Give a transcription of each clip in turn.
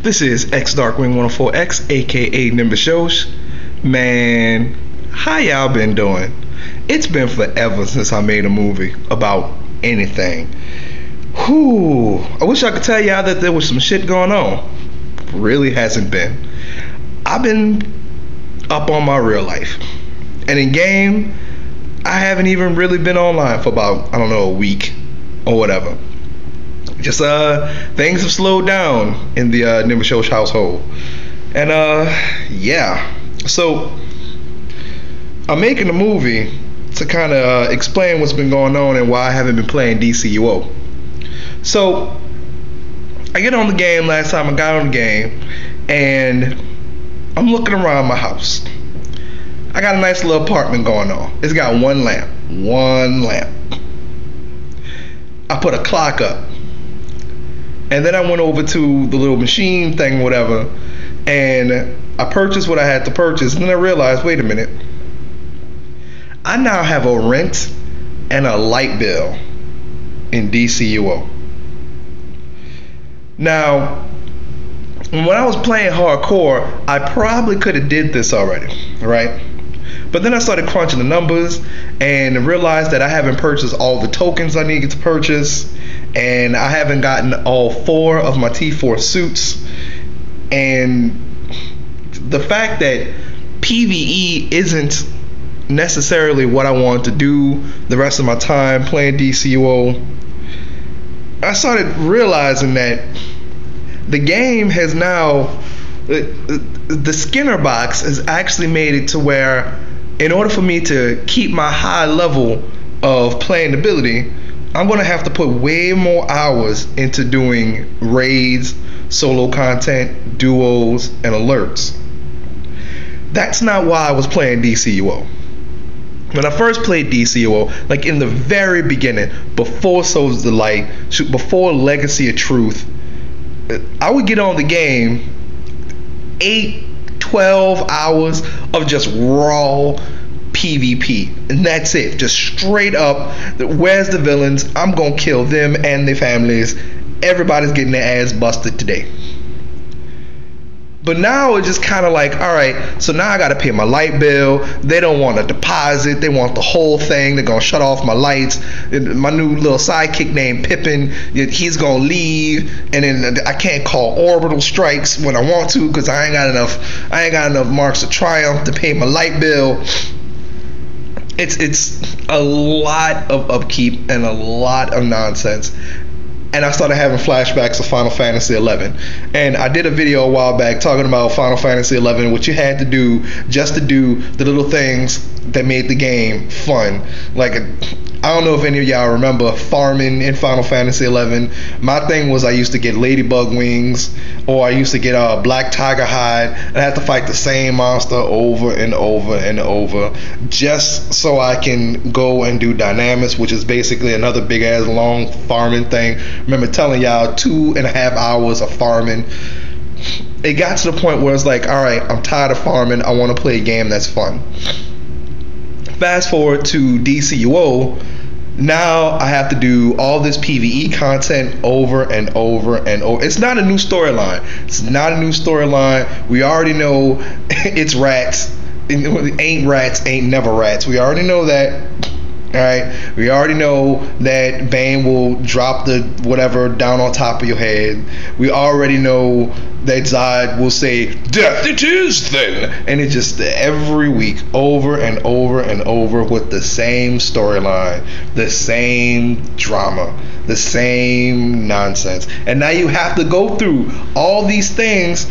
This is X Darkwing 104X, aka Nimba Shows. Man, how y'all been doing? It's been forever since I made a movie about anything. Whew, I wish I could tell y'all that there was some shit going on. Really hasn't been. I've been up on my real life. And in game, I haven't even really been online for about, a week or whatever. Just things have slowed down in the Nimba Shows household. And yeah. So I'm making a movie to kind of explain what's been going on and why I haven't been playing DCUO. So I get on the game last time I got on the game, and I'm looking around my house. I got a nice little apartment going on. It's got one lamp. I put a clock up. And then I went over to the little machine thing, whatever, and I purchased what I had to purchase. And then I realized, wait a minute. I now have a rent and a light bill in DCUO. Now, when I was playing hardcore, I probably could have did this already, right? But then I started crunching the numbers and realized that I haven't purchased all the tokens I needed to purchase, and I haven't gotten all 4 of my T4 suits. And the fact that PvE isn't necessarily what I want to do the rest of my time playing DCUO, I started realizing that the game has now, the Skinner box has actually made it to where, in order for me to keep my high level of playing ability, I'm going to have to put way more hours into doing raids, solo content, duos, and alerts. That's not why I was playing DCUO. When I first played DCUO, like in the very beginning, before Souls of the Light, before Legacy of Truth, I would get on the game 8-12 hours of just raw PvP, and that's it. Just straight up, where's the villains? I'm gonna kill them and their families. Everybody's getting their ass busted today. But now it's just kind of like, all right, so now I gotta pay my light bill. They don't want a deposit, they want the whole thing. They're gonna shut off my lights. My new little sidekick named Pippin, he's gonna leave, and then I can't call orbital strikes when I want to because I ain't got enough marks of triumph to pay my light bill. It's a lot of upkeep and a lot of nonsense. And I started having flashbacks of Final Fantasy XI. And I did a video a while back talking about Final Fantasy XI, what you had to do just to do the little things that made the game fun. Like, I don't know if any of y'all remember farming in Final Fantasy XI. My thing was I used to get ladybug wings, or I used to get a black tiger hide, and I had to fight the same monster over and over and over just so I can go and do dynamics, which is basically another big ass long farming thing. Remember telling y'all 2.5 hours of farming. It got to the point where it's like, all right, I'm tired of farming. I want to play a game that's fun. Fast forward to DCUO. Now I have to do all this PvE content over and over and over. It's not a new storyline. It's not a new storyline. We already know it's rats. Ain't rats, ain't never rats. We already know that. Alright, we already know that Bane will drop the whatever down on top of your head. We already know that Zod will say, "Death it is then!" And it's just every week, over and over and over, with the same storyline, the same drama, the same nonsense. And now you have to go through all these things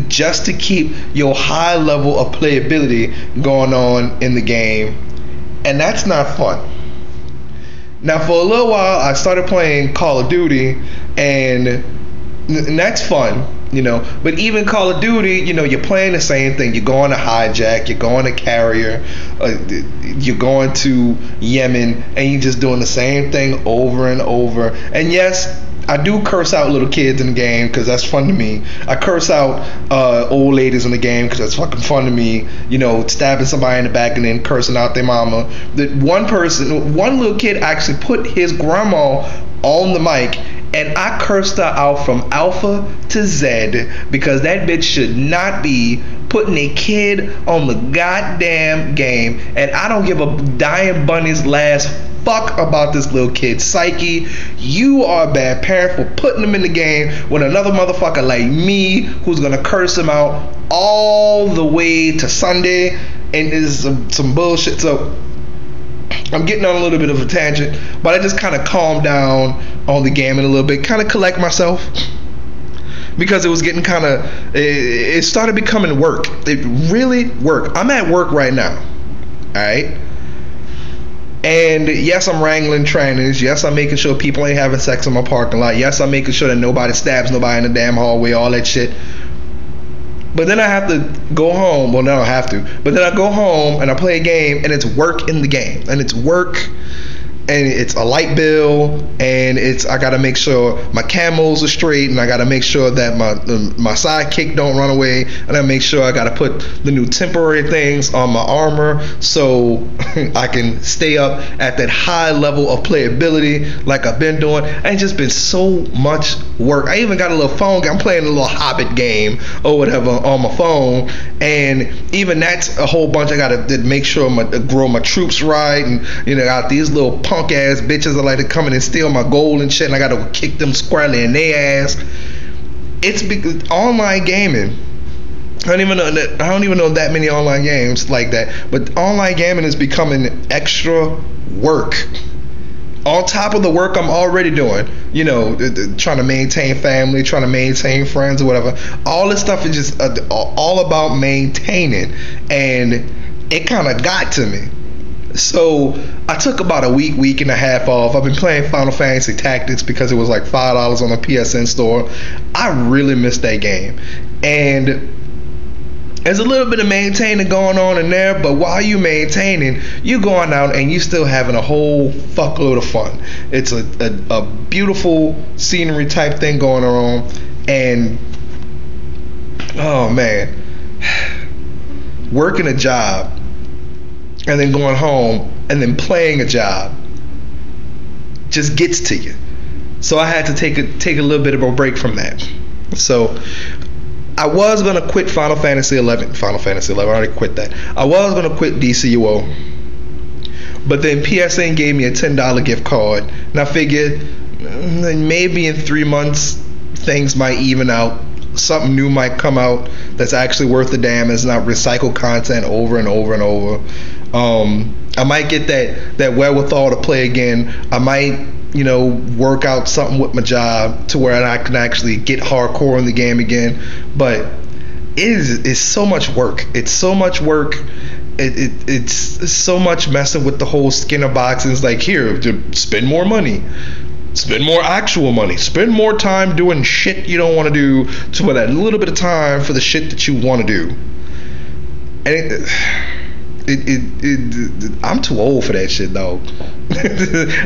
just to keep your high level of playability going on in the game. And that's not fun. Now, for a little while, I started playing Call of Duty, and that's fun, you know. But even Call of Duty, you know, you're playing the same thing. You're going to hijack, you're going to carrier, you're going to Yemen, and you're just doing the same thing over and over. And yes, I do curse out little kids in the game because that's fun to me. I curse out old ladies in the game because that's fucking fun to me. You know, stabbing somebody in the back and then cursing out their mama. One little kid actually put his grandma on the mic And I cursed her out from Alpha to Z because that bitch should not be putting a kid on the goddamn game. And I don't give a dying bunny's last fuck about this little kid's psyche. You are a bad parent for putting him in the game when another motherfucker like me who's gonna curse him out all the way to Sunday, and is some bullshit. So I'm getting on a little bit of a tangent, but I just kind of calmed down on the game in a little bit, kind of collect myself, because it was getting kind of, it started becoming work. It really worked. I'm at work right now, alright? And yes, I'm wrangling trainers. Yes, I'm making sure people ain't having sex in my parking lot. Yes, I'm making sure that nobody stabs nobody in the damn hallway, all that shit. But then I have to go home. Well, no, I don't have to. But then I go home and I play a game, and it's work in the game. And it's work, and it's a light bill, and I gotta make sure my camos are straight, and I gotta make sure that my sidekick don't run away, and I make sure I gotta put the new temporary things on my armor so I can stay up at that high level of playability like I've been doing. And it's just been so much work. I even got a little phone game. I'm playing a little Hobbit game or whatever on my phone, and even that's a whole bunch. I gotta make sure grow my troops right, and got these little punk ass bitches that like to come in and steal my gold and shit, and I gotta kick them squarely in their ass. It's because online gaming, I don't even know that many online games like that, but online gaming is becoming extra work on top of the work I'm already doing. Trying to maintain family, trying to maintain friends or whatever. All this stuff is just all about maintaining, and it kind of got to me. So I took about a week and a half off. I've been playing Final Fantasy Tactics because it was like $5 on the PSN store. I really missed that game. And there's a little bit of maintaining going on in there, but while you maintaining, you going out and you still having a whole fuckload of fun. It's a beautiful scenery type thing going on. And oh man, working a job and then going home and then playing a job just gets to you. So I had to take a little bit of a break from that. So I was gonna quit Final Fantasy 11. I already quit that. I was gonna quit DCUO, but then PSN gave me a $10 gift card, and I figured maybe in 3 months things might even out. Something new might come out that's actually worth the damn. It's not recycled content over and over and over. I might get that wherewithal to play again. I might, work out something with my job to where I can actually get hardcore in the game again. But it's so much work. It's so much work. It's so much messing with the whole Skinner box. It's like, here, to spend more money. Spend more actual money. Spend more time doing shit you don't want to do to put that little bit of time for the shit that you want to do. And I'm too old for that shit, though.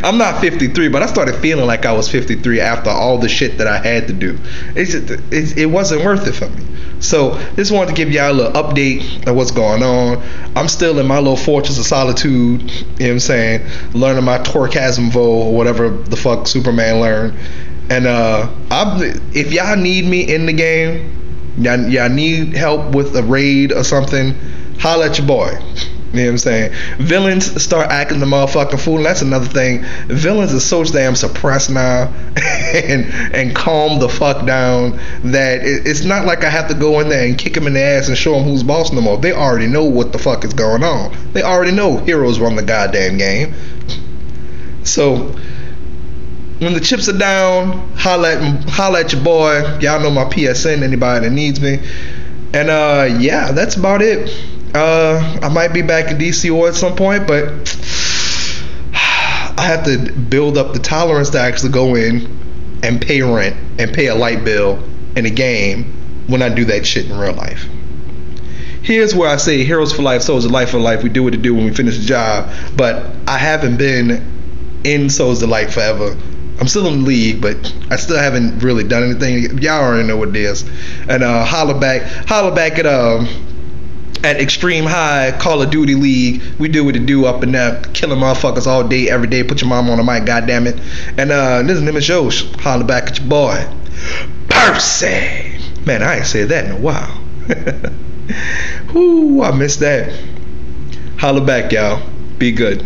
I'm not 53, but I started feeling like I was 53 after all the shit that I had to do. It wasn't worth it for me. So just wanted to give y'all a little update of what's going on. I'm still in my little fortress of solitude, you know what I'm saying, learning my Torchasm Vo or whatever the fuck Superman learned. And if y'all need me in the game, y'all need help with a raid or something, holla at your boy. You know what I'm saying? Villains start acting the motherfucking fool, and that's another thing. Villains are so damn suppressed now and calm the fuck down that it's not like I have to go in there and kick them in the ass and show them who's boss no more. They already know what the fuck is going on. They already know heroes run the goddamn game. So when the chips are down, holla at your boy. Y'all know my PSN, anybody that needs me. And yeah, that's about it. I might be back in DCO at some point, but I have to build up the tolerance to actually go in and pay rent and pay a light bill in a game when I do that shit in real life. Here's where I say Heroes for Life, Souls of Life for Life. We do what to do when we finish the job, but I haven't been in Souls of Light forever. I'm still in the league, but I still haven't really done anything. Y'all already know what it is. And holla back at at Extreme High Call of Duty League. We do what it do up in there, killing motherfuckers all day, every day. Put your mom on the mic, goddamn it. And this is Nimitz Josh. Holler back at your boy, Percy. Man, I ain't said that in a while. Whoo, I missed that. Holler back, y'all. Be good.